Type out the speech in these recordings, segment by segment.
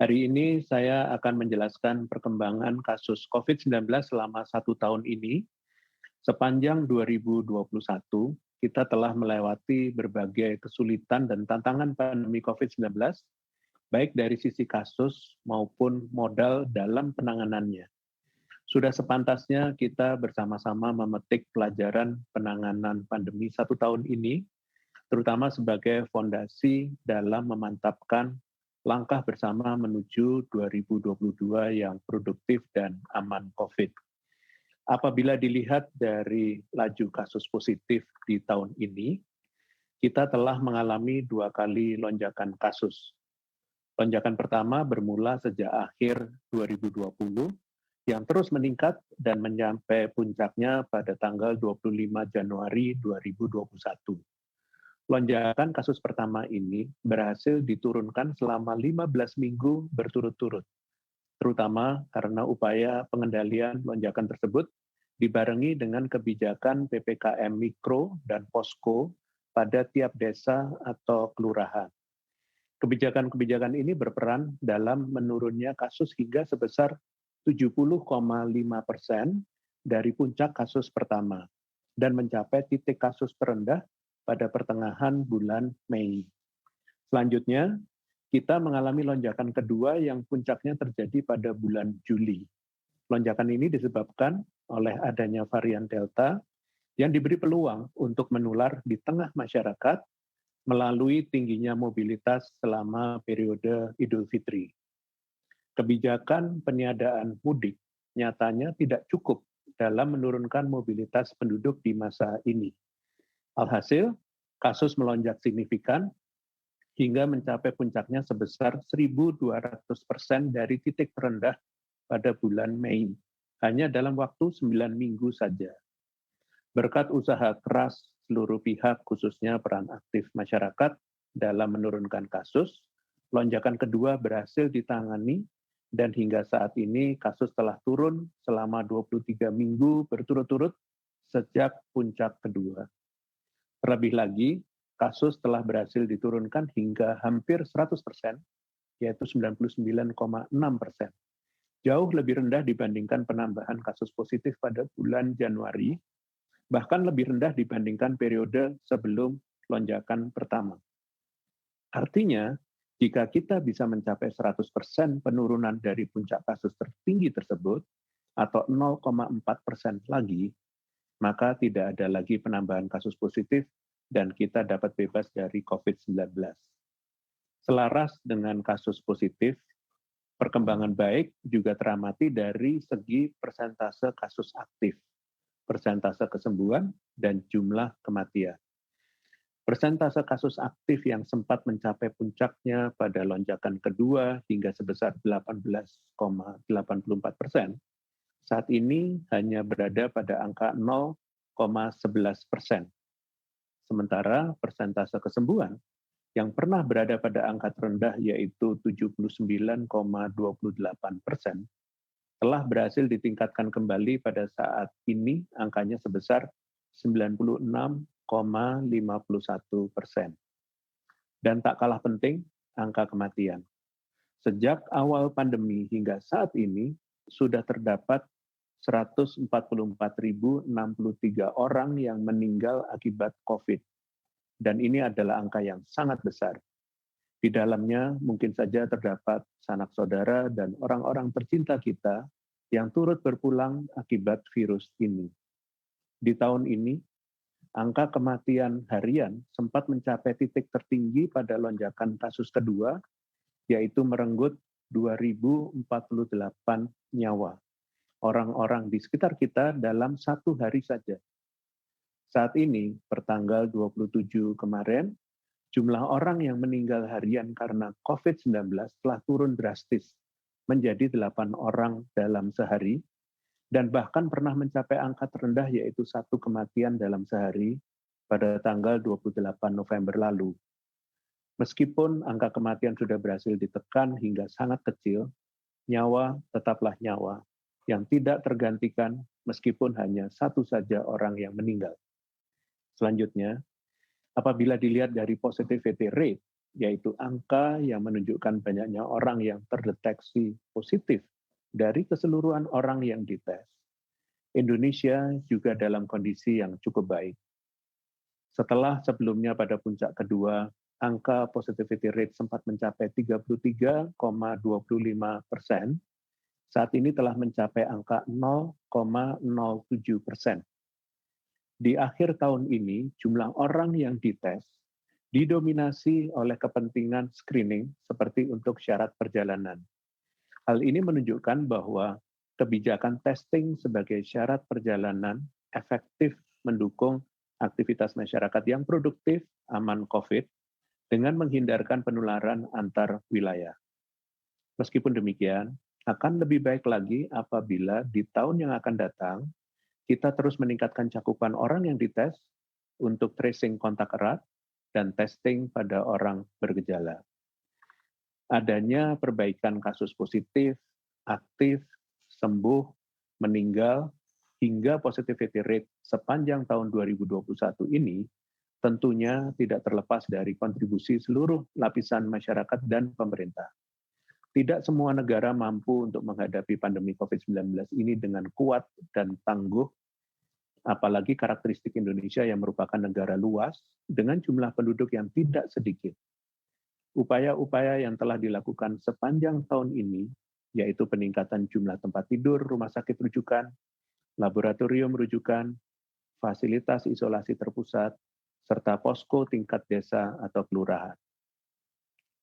Hari ini saya akan menjelaskan perkembangan kasus COVID-19 selama 1 tahun ini. Sepanjang 2021, kita telah melewati berbagai kesulitan dan tantangan pandemi COVID-19, baik dari sisi kasus maupun modal dalam penanganannya. Sudah sepantasnya kita bersama-sama memetik pelajaran penanganan pandemi 1 tahun ini, terutama sebagai fondasi dalam memantapkan langkah bersama menuju 2022 yang produktif dan aman COVID. Apabila dilihat dari laju kasus positif di tahun ini, kita telah mengalami 2 kali lonjakan kasus. Lonjakan pertama bermula sejak akhir 2020 yang terus meningkat dan mencapai puncaknya pada tanggal 25 Januari 2021. Lonjakan kasus pertama ini berhasil diturunkan selama 15 minggu berturut-turut, terutama karena upaya pengendalian lonjakan tersebut dibarengi dengan kebijakan PPKM Mikro dan Posko pada tiap desa atau kelurahan. Kebijakan-kebijakan ini berperan dalam menurunnya kasus hingga sebesar 70,5% dari puncak kasus pertama dan mencapai titik kasus terendah pada pertengahan bulan Mei. Selanjutnya, kita mengalami lonjakan kedua yang puncaknya terjadi pada bulan Juli. Lonjakan ini disebabkan oleh adanya varian Delta yang diberi peluang untuk menular di tengah masyarakat melalui tingginya mobilitas selama periode Idul Fitri. Kebijakan peniadaan mudik nyatanya tidak cukup dalam menurunkan mobilitas penduduk di masa ini. Alhasil, kasus melonjak signifikan hingga mencapai puncaknya sebesar 1.200% dari titik terendah pada bulan Mei, hanya dalam waktu 9 minggu saja. Berkat usaha keras seluruh pihak, khususnya peran aktif masyarakat dalam menurunkan kasus, lonjakan kedua berhasil ditangani dan hingga saat ini kasus telah turun selama 23 minggu berturut-turut sejak puncak kedua. Terlebih lagi, kasus telah berhasil diturunkan hingga hampir 100%, yaitu 99,6%. Jauh lebih rendah dibandingkan penambahan kasus positif pada bulan Januari, bahkan lebih rendah dibandingkan periode sebelum lonjakan pertama. Artinya, jika kita bisa mencapai 100% penurunan dari puncak kasus tertinggi tersebut, atau 0,4% lagi, maka tidak ada lagi penambahan kasus positif dan kita dapat bebas dari COVID-19. Selaras dengan kasus positif, perkembangan baik juga teramati dari segi persentase kasus aktif, persentase kesembuhan, dan jumlah kematian. Persentase kasus aktif yang sempat mencapai puncaknya pada lonjakan kedua hingga sebesar 18,84%, saat ini hanya berada pada angka 0,11%. Sementara persentase kesembuhan yang pernah berada pada angka terendah yaitu 79,28%, telah berhasil ditingkatkan kembali pada saat ini angkanya sebesar 96,51%. Dan tak kalah penting, angka kematian. Sejak awal pandemi hingga saat ini, sudah terdapat 144.063 orang yang meninggal akibat COVID. Dan ini adalah angka yang sangat besar. Di dalamnya mungkin saja terdapat sanak saudara dan orang-orang tercinta kita yang turut berpulang akibat virus ini. Di tahun ini, angka kematian harian sempat mencapai titik tertinggi pada lonjakan kasus kedua, yaitu merenggut 2.048 nyawa orang-orang di sekitar kita dalam 1 hari saja. Saat ini, pertanggal 27 kemarin, jumlah orang yang meninggal harian karena COVID-19 telah turun drastis menjadi 8 orang dalam sehari, dan bahkan pernah mencapai angka terendah yaitu 1 kematian dalam sehari pada tanggal 28 November lalu. Meskipun angka kematian sudah berhasil ditekan hingga sangat kecil, nyawa tetaplah nyawa yang tidak tergantikan meskipun hanya 1 saja orang yang meninggal. Selanjutnya, apabila dilihat dari positivity rate yaitu angka yang menunjukkan banyaknya orang yang terdeteksi positif dari keseluruhan orang yang dites. Indonesia juga dalam kondisi yang cukup baik. Setelah sebelumnya pada puncak kedua, angka positivity rate sempat mencapai 33,25%, saat ini telah mencapai angka 0,07%. Di akhir tahun ini, jumlah orang yang dites didominasi oleh kepentingan screening seperti untuk syarat perjalanan. Hal ini menunjukkan bahwa kebijakan testing sebagai syarat perjalanan efektif mendukung aktivitas masyarakat yang produktif, aman COVID, dengan menghindarkan penularan antar wilayah. Meskipun demikian, akan lebih baik lagi apabila di tahun yang akan datang, kita terus meningkatkan cakupan orang yang dites untuk tracing kontak erat dan testing pada orang bergejala. Adanya perbaikan kasus positif, aktif, sembuh, meninggal, hingga positivity rate sepanjang tahun 2021 ini tentunya tidak terlepas dari kontribusi seluruh lapisan masyarakat dan pemerintah. Tidak semua negara mampu untuk menghadapi pandemi COVID-19 ini dengan kuat dan tangguh, apalagi karakteristik Indonesia yang merupakan negara luas dengan jumlah penduduk yang tidak sedikit. Upaya-upaya yang telah dilakukan sepanjang tahun ini, yaitu peningkatan jumlah tempat tidur rumah sakit rujukan, laboratorium rujukan, fasilitas isolasi terpusat, serta posko tingkat desa atau kelurahan.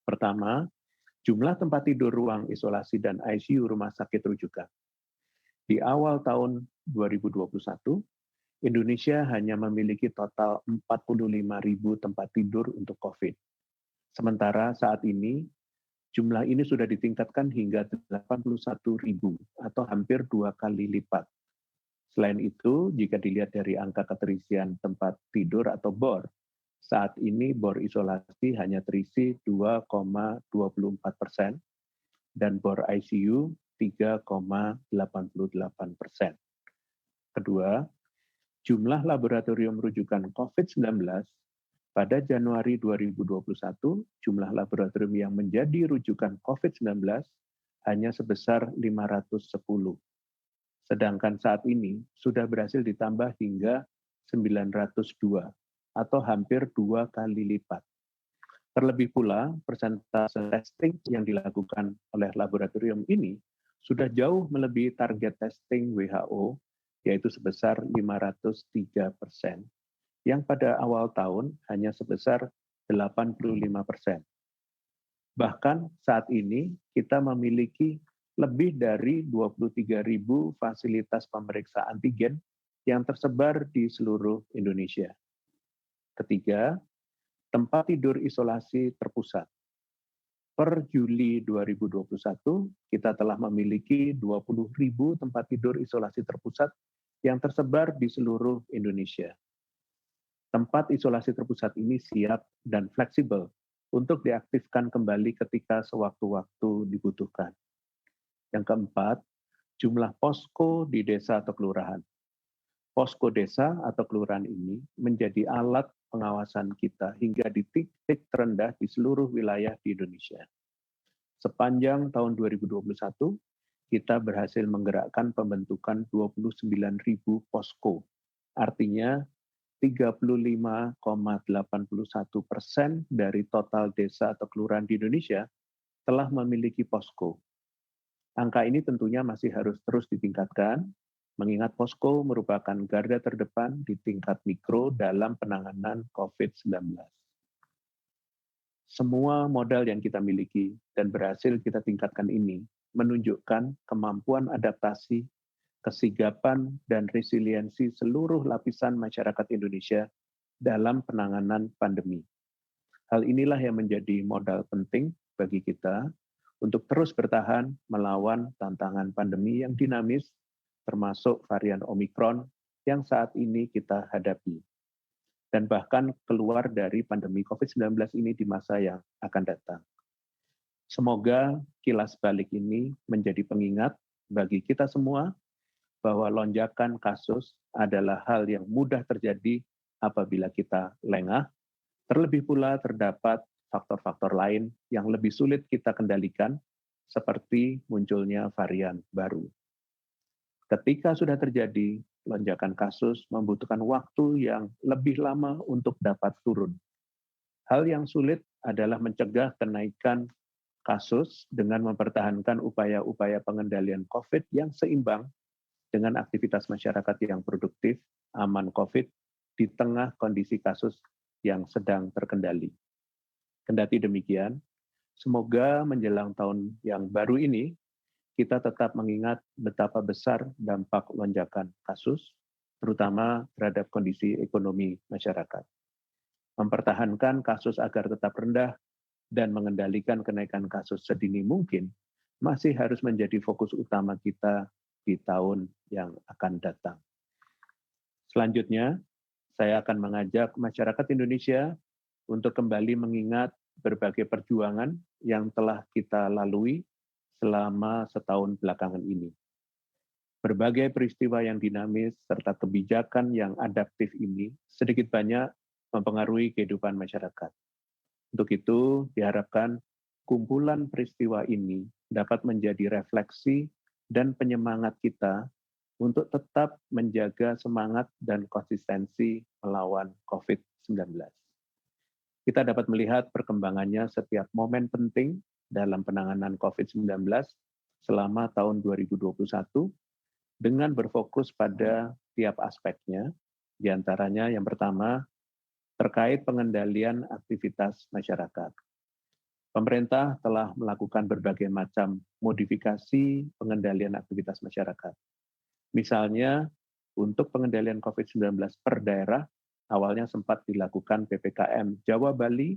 Pertama, jumlah tempat tidur ruang isolasi dan ICU rumah sakit rujukan. Di awal tahun 2021, Indonesia hanya memiliki total 45.000 tempat tidur untuk COVID. Sementara saat ini, jumlah ini sudah ditingkatkan hingga 81.000 atau hampir 2 kali lipat. Selain itu, jika dilihat dari angka keterisian tempat tidur atau BOR, saat ini BOR isolasi hanya terisi 2,24% dan BOR ICU 3,88%. Kedua, jumlah laboratorium rujukan COVID-19 pada Januari 2021, jumlah laboratorium yang menjadi rujukan COVID-19 hanya sebesar 510. Sedangkan saat ini sudah berhasil ditambah hingga 902 atau hampir 2 kali lipat. Terlebih pula, persentase testing yang dilakukan oleh laboratorium ini sudah jauh melebihi target testing WHO, yaitu sebesar 503%, yang pada awal tahun hanya sebesar 85%. Bahkan saat ini kita memiliki lebih dari 23.000 fasilitas pemeriksa antigen yang tersebar di seluruh Indonesia. Ketiga, tempat tidur isolasi terpusat. Per Juli 2021, kita telah memiliki 20.000 tempat tidur isolasi terpusat yang tersebar di seluruh Indonesia. Tempat isolasi terpusat ini siap dan fleksibel untuk diaktifkan kembali ketika sewaktu-waktu dibutuhkan. Yang keempat, jumlah posko di desa atau kelurahan. Posko desa atau kelurahan ini menjadi alat pengawasan kita hingga di titik terendah di seluruh wilayah di Indonesia. Sepanjang tahun 2021, kita berhasil menggerakkan pembentukan 29.000 posko. Artinya 35,81% dari total desa atau kelurahan di Indonesia telah memiliki posko. Angka ini tentunya masih harus terus ditingkatkan, mengingat posko merupakan garda terdepan di tingkat mikro dalam penanganan COVID-19. Semua modal yang kita miliki dan berhasil kita tingkatkan ini menunjukkan kemampuan adaptasi, kesigapan, dan resiliensi seluruh lapisan masyarakat Indonesia dalam penanganan pandemi. Hal inilah yang menjadi modal penting bagi kita untuk terus bertahan melawan tantangan pandemi yang dinamis, termasuk varian Omikron yang saat ini kita hadapi, dan bahkan keluar dari pandemi COVID-19 ini di masa yang akan datang. Semoga kilas balik ini menjadi pengingat bagi kita semua bahwa lonjakan kasus adalah hal yang mudah terjadi apabila kita lengah, terlebih pula terdapat faktor-faktor lain yang lebih sulit kita kendalikan, seperti munculnya varian baru. Ketika sudah terjadi, lonjakan kasus membutuhkan waktu yang lebih lama untuk dapat turun. Hal yang sulit adalah mencegah kenaikan kasus dengan mempertahankan upaya-upaya pengendalian COVID yang seimbang dengan aktivitas masyarakat yang produktif, aman COVID, di tengah kondisi kasus yang sedang terkendali. Kendati demikian, semoga menjelang tahun yang baru ini, kita tetap mengingat betapa besar dampak lonjakan kasus, terutama terhadap kondisi ekonomi masyarakat. Mempertahankan kasus agar tetap rendah dan mengendalikan kenaikan kasus sedini mungkin masih harus menjadi fokus utama kita di tahun yang akan datang. Selanjutnya, saya akan mengajak masyarakat Indonesia untuk kembali mengingat berbagai perjuangan yang telah kita lalui selama setahun belakangan ini. Berbagai peristiwa yang dinamis serta kebijakan yang adaptif ini sedikit banyak mempengaruhi kehidupan masyarakat. Untuk itu, diharapkan kumpulan peristiwa ini dapat menjadi refleksi dan penyemangat kita untuk tetap menjaga semangat dan konsistensi melawan COVID-19. Kita dapat melihat perkembangannya setiap momen penting dalam penanganan COVID-19 selama tahun 2021 dengan berfokus pada tiap aspeknya, di antaranya yang pertama, terkait pengendalian aktivitas masyarakat. Pemerintah telah melakukan berbagai macam modifikasi pengendalian aktivitas masyarakat. Misalnya, untuk pengendalian COVID-19 per daerah, awalnya sempat dilakukan PPKM Jawa Bali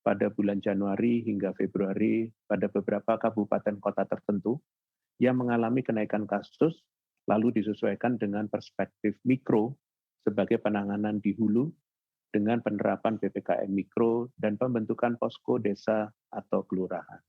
pada bulan Januari hingga Februari pada beberapa kabupaten kota tertentu yang mengalami kenaikan kasus, lalu disesuaikan dengan perspektif mikro sebagai penanganan di hulu dengan penerapan PPKM mikro dan pembentukan posko desa atau kelurahan.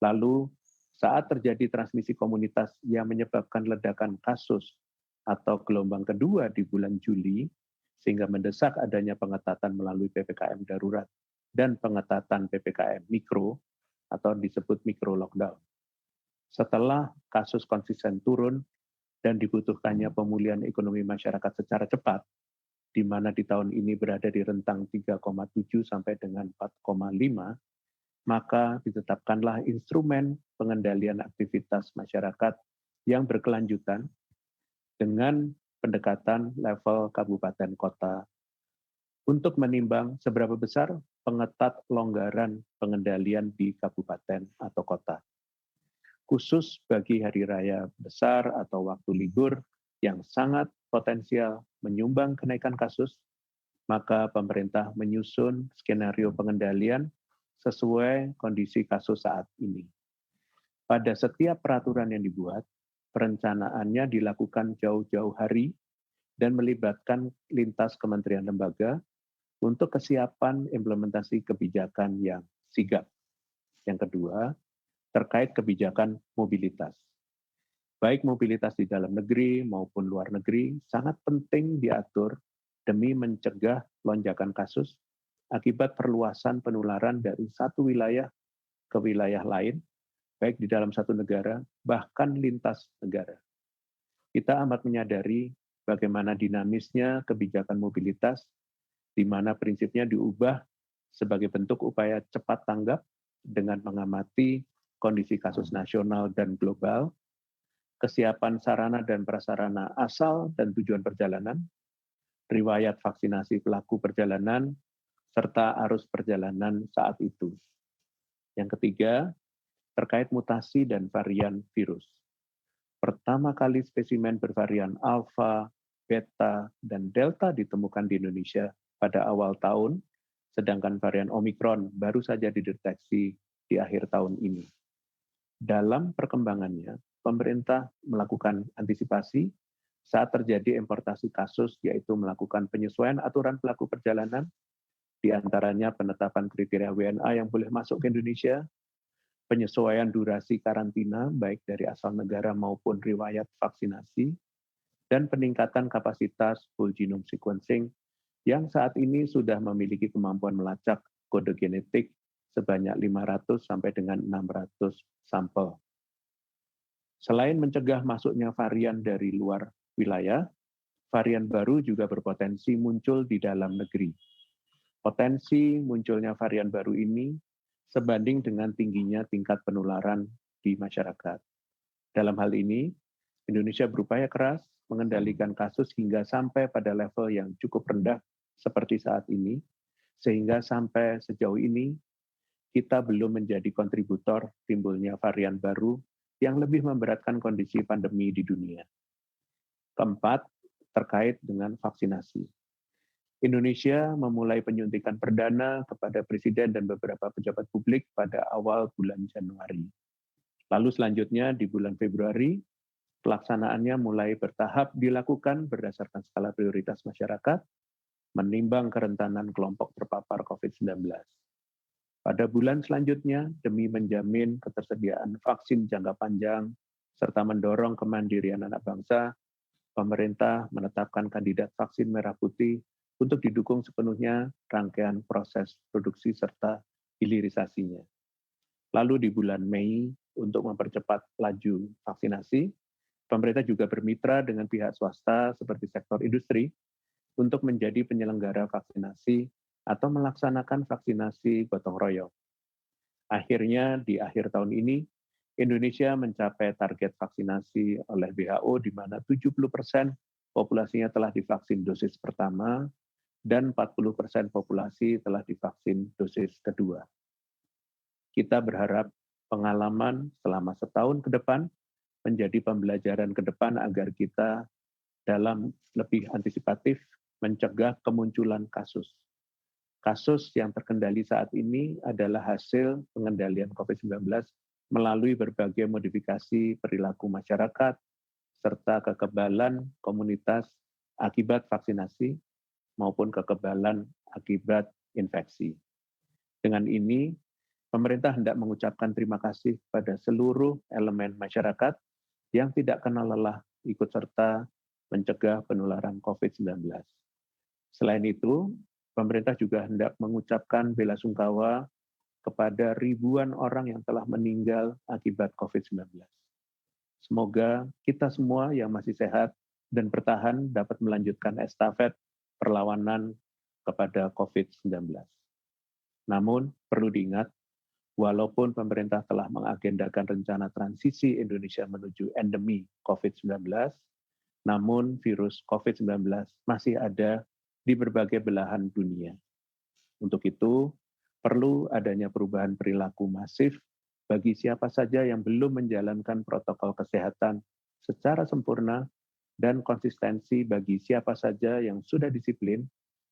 Lalu, saat terjadi transmisi komunitas yang menyebabkan ledakan kasus atau gelombang kedua di bulan Juli, sehingga mendesak adanya pengetatan melalui PPKM darurat dan pengetatan PPKM mikro atau disebut mikro lockdown. Setelah kasus konsisten turun dan dibutuhkannya pemulihan ekonomi masyarakat secara cepat, di mana di tahun ini berada di rentang 3,7 sampai dengan 4,5, maka ditetapkanlah instrumen pengendalian aktivitas masyarakat yang berkelanjutan dengan pendekatan level kabupaten kota untuk menimbang seberapa besar pengetat longgaran pengendalian di kabupaten atau kota. Khusus bagi hari raya besar atau waktu libur yang sangat potensial menyumbang kenaikan kasus, maka pemerintah menyusun skenario pengendalian sesuai kondisi kasus saat ini. Pada setiap peraturan yang dibuat, perencanaannya dilakukan jauh-jauh hari dan melibatkan lintas kementerian lembaga untuk kesiapan implementasi kebijakan yang sigap. Yang kedua, terkait kebijakan mobilitas. Baik mobilitas di dalam negeri maupun luar negeri sangat penting diatur demi mencegah lonjakan kasus akibat perluasan penularan dari satu wilayah ke wilayah lain, baik di dalam satu negara, bahkan lintas negara. Kita amat menyadari bagaimana dinamisnya kebijakan mobilitas, di mana prinsipnya diubah sebagai bentuk upaya cepat tanggap dengan mengamati kondisi kasus nasional dan global, kesiapan sarana dan prasarana asal dan tujuan perjalanan, riwayat vaksinasi pelaku perjalanan, serta arus perjalanan saat itu. Yang ketiga, terkait mutasi dan varian virus. Pertama kali spesimen bervarian alfa, beta, dan delta ditemukan di Indonesia pada awal tahun, sedangkan varian Omikron baru saja dideteksi di akhir tahun ini. Dalam perkembangannya, pemerintah melakukan antisipasi saat terjadi importasi kasus, yaitu melakukan penyesuaian aturan pelaku perjalanan, di antaranya penetapan kriteria WNA yang boleh masuk ke Indonesia, penyesuaian durasi karantina baik dari asal negara maupun riwayat vaksinasi, dan peningkatan kapasitas whole genome sequencing yang saat ini sudah memiliki kemampuan melacak kode genetik sebanyak 500 sampai dengan 600 sampel. Selain mencegah masuknya varian dari luar wilayah, varian baru juga berpotensi muncul di dalam negeri. Potensi munculnya varian baru ini sebanding dengan tingginya tingkat penularan di masyarakat. Dalam hal ini, Indonesia berupaya keras mengendalikan kasus hingga sampai pada level yang cukup rendah seperti saat ini, sehingga sampai sejauh ini kita belum menjadi kontributor timbulnya varian baru yang lebih memberatkan kondisi pandemi di dunia. Keempat, terkait dengan vaksinasi. Indonesia memulai penyuntikan perdana kepada Presiden dan beberapa pejabat publik pada awal bulan Januari. Lalu selanjutnya di bulan Februari, pelaksanaannya mulai bertahap dilakukan berdasarkan skala prioritas masyarakat, menimbang kerentanan kelompok terpapar COVID-19. Pada bulan selanjutnya, demi menjamin ketersediaan vaksin jangka panjang, serta mendorong kemandirian anak bangsa, pemerintah menetapkan kandidat vaksin merah putih untuk didukung sepenuhnya rangkaian proses produksi serta hilirisasinya. Lalu di bulan Mei, untuk mempercepat laju vaksinasi, pemerintah juga bermitra dengan pihak swasta seperti sektor industri untuk menjadi penyelenggara vaksinasi atau melaksanakan vaksinasi gotong royong. Akhirnya di akhir tahun ini, Indonesia mencapai target vaksinasi oleh WHO di mana 70% populasinya telah divaksin dosis pertama dan 40% populasi telah divaksin dosis kedua. Kita berharap pengalaman selama setahun ke depan menjadi pembelajaran ke depan agar kita dalam lebih antisipatif mencegah kemunculan kasus. Kasus yang terkendali saat ini adalah hasil pengendalian COVID-19 melalui berbagai modifikasi perilaku masyarakat serta kekebalan komunitas akibat vaksinasi maupun kekebalan akibat infeksi. Dengan ini, pemerintah hendak mengucapkan terima kasih pada seluruh elemen masyarakat yang tidak kenal lelah ikut serta mencegah penularan COVID-19. Selain itu, pemerintah juga hendak mengucapkan bela sungkawa kepada ribuan orang yang telah meninggal akibat COVID-19. Semoga kita semua yang masih sehat dan bertahan dapat melanjutkan estafet perlawanan kepada COVID-19. Namun, perlu diingat, walaupun pemerintah telah mengagendakan rencana transisi Indonesia menuju endemi COVID-19, namun virus COVID-19 masih ada di berbagai belahan dunia. Untuk itu, perlu adanya perubahan perilaku masif bagi siapa saja yang belum menjalankan protokol kesehatan secara sempurna dan konsistensi bagi siapa saja yang sudah disiplin,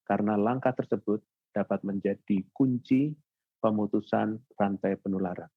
karena langkah tersebut dapat menjadi kunci pemutusan rantai penularan.